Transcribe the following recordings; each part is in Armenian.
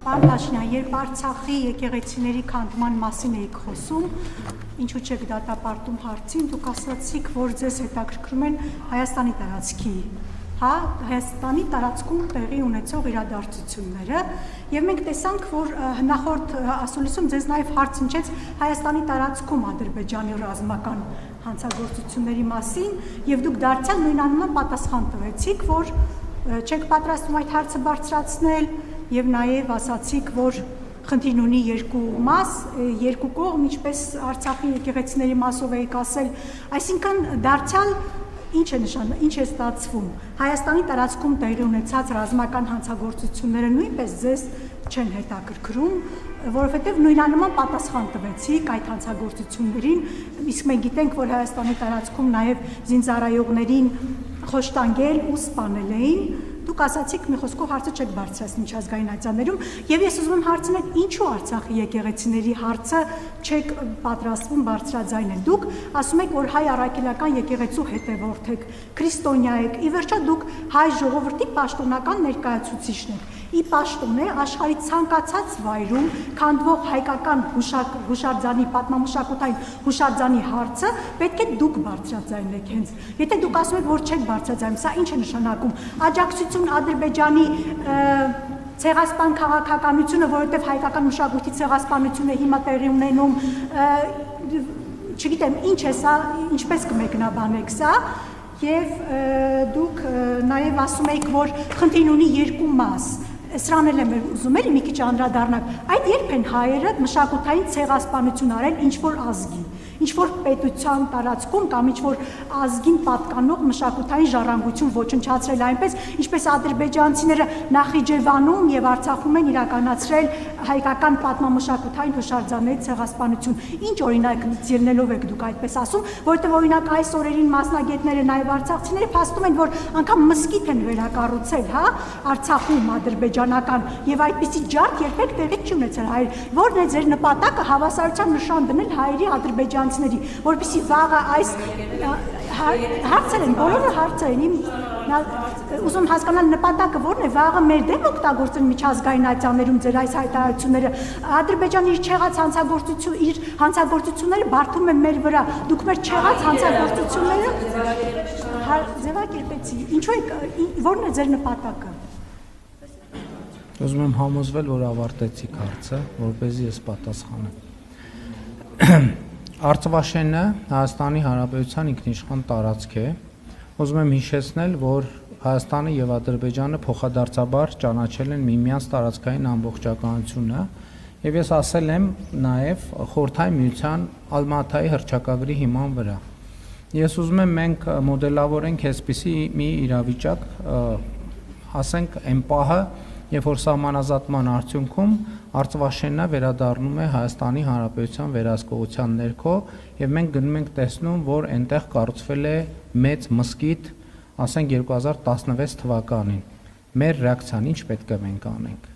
Պարոն Փաշինյան, երբ Արցախի եկեղեցիների քանդման մասին էիք խոսում, ինչու չեք դատապարտում հարցին, դուք ասացիք, որ ձեզ հետաքրքրում են Հայաստանի տարածքի, Հայաստանի տարածքում տեղի ունեցող իրադարձությունները, եւ մենք տեսանք, որ նախորդ ասուլիսում ձեզ նաեւ հարց հնչեց Հայաստանի տարածքում Ադրբեջանի ռազմական հանցագործությունների մասին, եւ դուք դարձյալ նույնանուն պատասխան տվեցիք, որ չեք պատրաստվում այդ հարցը բարձրացնել եւ նաեւ ասացիք, որ խնդիրն ունի երկու մաս, երկու կողմ, ինչպես Արցախի եկեղեցիների մասով եք ասել, այսինքն դարձյալ ինչ է նշանակում, ինչ է ստացվում։ Հայաստանի տարածքում տեղի ունեցած ռազմական հանցագործությունները նույնպես ձեզ չեն հետաքրքրում, որովհետև նույնանման պատասխան տվեցիք այդ հանցագործություններին, իսկ մենք գիտենք, որ Հայաստանի տարածքում նաև զինծառայողներին խոշտանգել ու սպանել էին։ Դուք ասացիք մի խոսքով հարցը չեք բարձրացնում միջազգային ատյաններում, եւ ես ուզում եմ հարցնել, ինչու Արցախի եկեղեցիների հարցը չեք պատրաստվում բարձրաձայնել։ Դուք ասում եք, որ հայ առաքելական եկեղեցու հետևորդ եք, քրիստոնյա եք, ի վերջո դուք հայ ժողովրդի պաշտոնական ներկայացուցիչն եք։ Ի պաշտոն է աշխարհի ցանկացած վայրում քանդվող հայկական հուշարձանի պատմամշակութային հուշարձանի հարցը պետք է դուք բարձրաձայնեք հենց։ Եթե դուք ասում եք, որ չեք բարձրաձայնում, սա ինչ է նշանակում։ Աջակցություն Ադրբեջանի ցեղասպան քաղաքականությունը, որովհետև հայկական մշակույթի ցեղասպանությունը հիմա տեղի ունենում, չգիտեմ, ինչ է սա, ինչպես կմեկնաբանեք սա, եւ դուք նաեւ ասում եք, որ խնդիրն ունի երկու մաս։ Սրան էլ եմ ուզում էլի մի քիչ անդրադառնալ։ Այդ երբ են հայերը մշակութային ցեղասպանություն արել ինչ-որ ազգի, ինչ-որ պետության տարածքում կամ ինչ-որ ազգին պատկանող մշակութային ժառանգություն ոչնչացրել այնպես, ինչպես ադրբեջանցիները Նախիջևանում եւ Արցախում են իրականացրել հայկական պատմամշակութային հուշարձանների ցեղասպանություն։ Ինչ օրինակ ելնելով եք դուք այդպես ասում, որովհետեւ օրինակ այս օրերին մասնագետները նաեւ արցախցիները փաստում են, որ անգամ մզկիթ են վերակառուցել, Արցախում ադրբեջանական եւ այդպիսի ջարդ երբեք տեղի չի ունեցել հայեր։ Որն է ձեր նպատակը հավասարության նշան դնել հայերի ադրբեջանցիների, որպեսզի վաղը այս հարցեր են, բոլորը հարցեր են, ուզում հասկանալ նպատակը որն է, վաղը մեր դեմ օգտագործել միջազգային ատյաններում ձեր այս հայտարարությունները, Ադրբեջանը իր հանցագործությունները բարդում է մեր վրա, դուք մեր չեղած հանցագործությունները ձևակերպեցի, ինչու եք, որն է ձեր նպատակը։ Ուզում եմ համոզվել, որ ավարտեցիք հարցը, որպեսզի ես պատասխանեմ։ Արցվաշենը Հայաստանի Հանրապետության ինքնիշխան տարածք է։ Ուզում եմ հիշեցնել, որ Հայաստանը եւ Ադրբեջանը փոխադարձաբար ճանաչել են միմյանց տարածքային ամբողջականությունը, եւ ես ասել եմ նաեւ Խորհրդային Միության Ալմատայի հռչակագրի հիման վրա։ Ես ուզում եմ մենք մոդելավորենք այսպիսի մի իրավիճակ, ասենք այն պահը, երբ որ սահմանազատման արդյունքում Արցվաշենը վերադառնում է Հայաստանի Հանրապետության վերահսկողության ներքո եւ մենք գնում ենք տեսնում, որ այնտեղ կառուցվել է մեծ մզկիթ, ասենք 2016 թվականին։ Մեր ռեակցիան ինչ պետք է մենք անենք։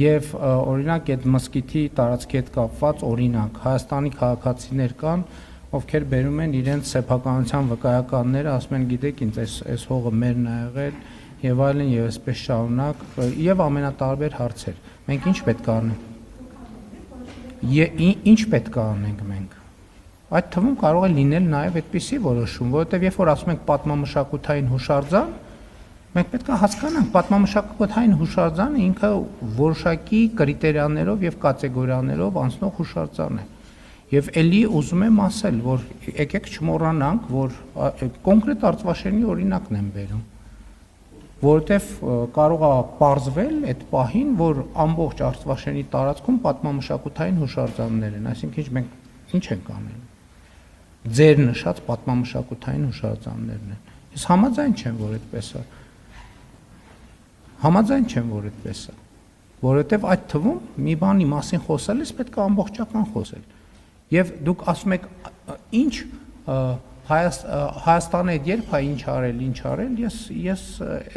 Եվ օրինակ այդ մզկիթի տարածքի հետ կապված օրինակ Հայաստանի քաղաքացիներ կան, ովքեր բերում են իրենց սեփականության վկայականները, ասում են, գիտեք, ինձ այս հողը մերն է եղել եւ այլն եւ այսպես շարունակ եւ ամենատարբեր հարցեր։ Մենք ինչ պետք է անենք։ Ինչ պետք է անենք մենք։ Այդ թվում կարող է լինել նաեւ այդպիսի որոշում, որովհետեւ երբ որ ասում ենք պատմամշակութային հուշարձան, մենք պետք է հասկանանք, պատմամշակութային հուշարձանը ինքը որոշակի կրիտերիաներով եւ կատեգորիաներով անցնող հուշարձան է։ Եվ ելի ուզում եմ ասել, որ եկեք չմոռանանք, որ կոնկրետ Արցվաշենի օրինակն եմ բերում, որովհետև կարող է պարզվել այդ պահին, որ ամբողջ Արցվաշենի տարածքում պատմամշակութային հուշարձաններ են, այսինքն մենք ինչ ենք անել։ Ձեր նշած պատմամշակութային հուշարձաններն են։ Ես համաձայն չեմ, որ այդպես է։ Համաձայն չեմ, որ այդպես է, որովհետև այդ թվում մի բանի մասին խոսելիս պետք է ամբողջական խոսել։ Եվ դուք ասում եք, ինչ Հայաստանը այդ երբ է ինչ արել, ես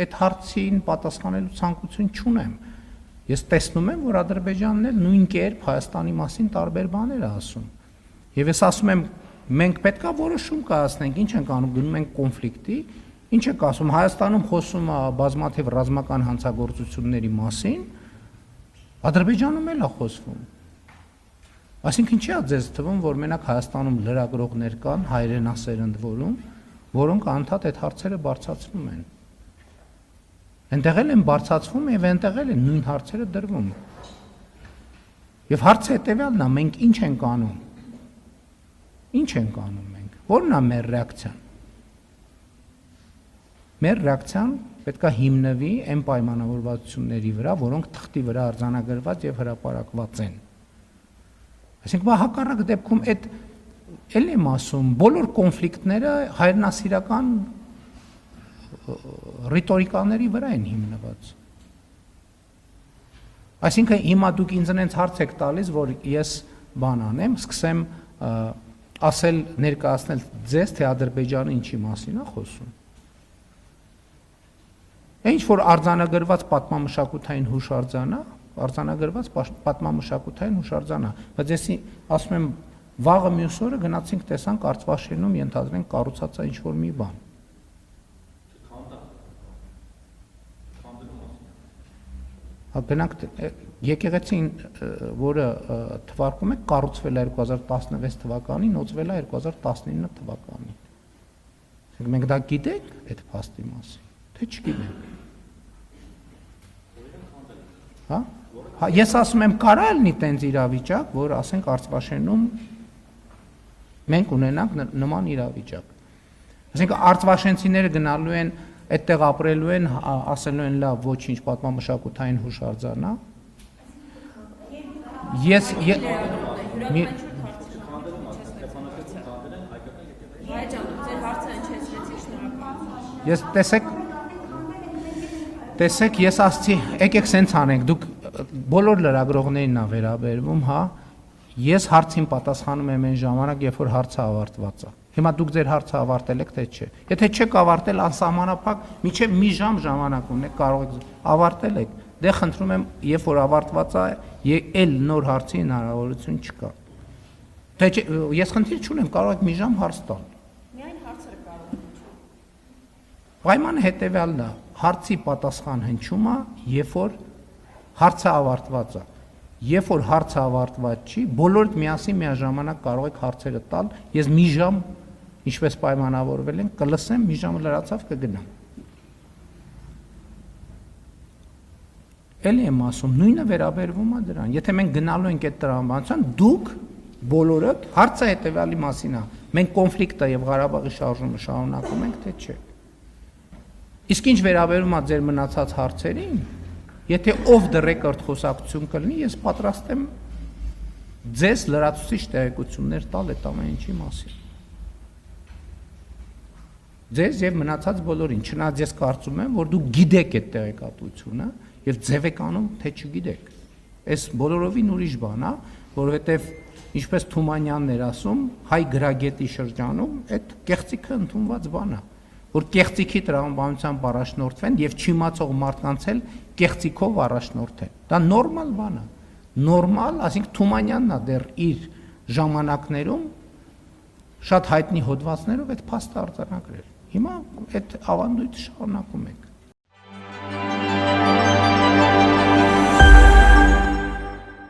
այդ հարցին պատասխանելու ցանկություն չունեմ։ Ես տեսնում եմ, որ Ադրբեջանն էլ նույն կերպ Հայաստանի մասին տարբեր բաներ է ասում։ Եվ ես ասում եմ, մենք պետք է որոշում կայացնենք, ինչ ենք անում, գնում ենք կոնֆլիկտի, ինչ եք ասում, Հայաստանում խոսում է բազմաթիվ ռազմական հանցագործությունների մասին, Ադրբեջանում էլ է խոսվում։ Այսինքն չի՞ է ձեզ թվում, որ մենակ Հայաստանում լրագրողներ կան, հայրենասեր ընդ որում, որոնք անդադ այդ հարցերը բարձրացնում են։ Այնտեղ էլ են բարձրացվում եւ այնտեղ էլ են նույն հարցերը դրվում։ Եվ հարցը հետեւյալն է, մենք ինչ ենք անում։ Ինչ ենք անում մենք։ Որն է մեր ռեակցիան։ Մեր ռեակցիան պետք է հիմնվի այն պայմանավորվածությունների վրա, որոնք թղթի վրա արձանագրված եւ հրապարակված են։ Այսինքն հակառակ դեպքում այդ էլ եմ ասում, բոլոր կոնֆլիկտները հայրենասիրական ռիտորիկաների վրա են հիմնված։ Այսինքն հիմա դուք ինձ հարց եք տալիս, որ ես բան անեմ, սկսեմ ասել ներկայացնել ձեզ, թե Ադրբեջանը ինչի մասին է խոսում։ Ինչ որ արձանագրված պատմամշակութային հուշարձան է, արձանագրված պատմամշակութային հուշարձան է, բայց ես ասում եմ վաղը մյուս օրը գնացինք տեսանք Արցվաշենում ենթադրենք կառուցած է ինչ որ մի բան։ Գնանք եկեղեցին, որը թվարկում է կառուցվել է 2016 թվականին, նոծվել է 2019 թվականին։ Մենք դա գիտենք այդ փաստի մասին, թե չգիտենք։ Հա, ես ասում եմ կարա լինի տենց իրավիճակ, որ ասենք Արցվաշենում մենք ունենանք նման իրավիճակ։ Այսինքն արցվաշենցիները գնալու են այդտեղ ապրելու են, ասելու են լավ, ոչինչ պատմամշակութային հուշարձան է։ Ես տեսեք, ես ասացի, եկեք սենց անենք, դուք բոլոր լրագրողներին ա վերաբերվում, հա, ես հարցին պատասխանում եմ այն ժամանակ, երբ որ հարցը ավարտված է։ Հիմա դուք ձեր հարցը ավարտել եք, թե չէ։ Եթե չեք ավարտել անսահմանափակ, մինչև մի ժամ ժամանակ ունեք, կարող եք ավարտել եք։ Դե խնդրում եմ, երբ որ ավարտված է, էլ նոր հարցի հնարավորություն չկա։ Թե ես խնդիր չունեմ, կարող եք մի ժամ հարց տալ։ Միայն հարցերը կարող են։ Պայմանը հետևյալն է, հարցի պատասխան հնչում է, երբ որ հարցը ավարտված է։ Երբ որ հարցը ավարտված չի, բոլորդ միասին միաժամանակ կարող եք հարցերը տալ, ես մի ժամ, ինչպես պայմանավորվել ենք, կլսեմ, մի ժամը լրացավ կգնամ։ Էլի եմ ասում, նույնը վերաբերվում է դրան, եթե մենք գնալու ենք այդ տրամաբանության, դուք բոլորդ հարցը հետևյալի մասին է, մենք կոնֆլիկտը եւ Ղարաբաղի շարժումը շարունակում ենք, թե չէ։ Իսկ ինչ վերաբերում է ձեր մնացած հարցերին, եթե off the record խոսակցություն կլինի, ես պատրաստ եմ ձեզ լրացուցիչ տեղեկություններ տալ այդ ամեն ինչի մասին։ Ձեզ եւ մնացած բոլորին, չնայած ես կարծում եմ, որ դուք գիտեք այդ տեղեկատվությունը եւ ձև եք անում, թե չգիտեք։ Այս բոլորովին ուրիշ բան է, որովհետեւ ինչպես Թումանյանն էր ասում, հայ գրագետի շրջանում այդ կեղծիքը ընդունված բան է, որ կեղծիքի տրամաբանությամբ առաջնորդվեն եւ չիմացող մարդկանց էլ կեղծիքով առաջնորդեն։ Դա նորմալ բան է։ Նորմալ, ասենք Թումանյանն է դեռ իր ժամանակներում շատ հայտնի հոդվածներով այդ փաստը արձանագրել։ Հիմա այդ ավանդույթը շարունակում ենք։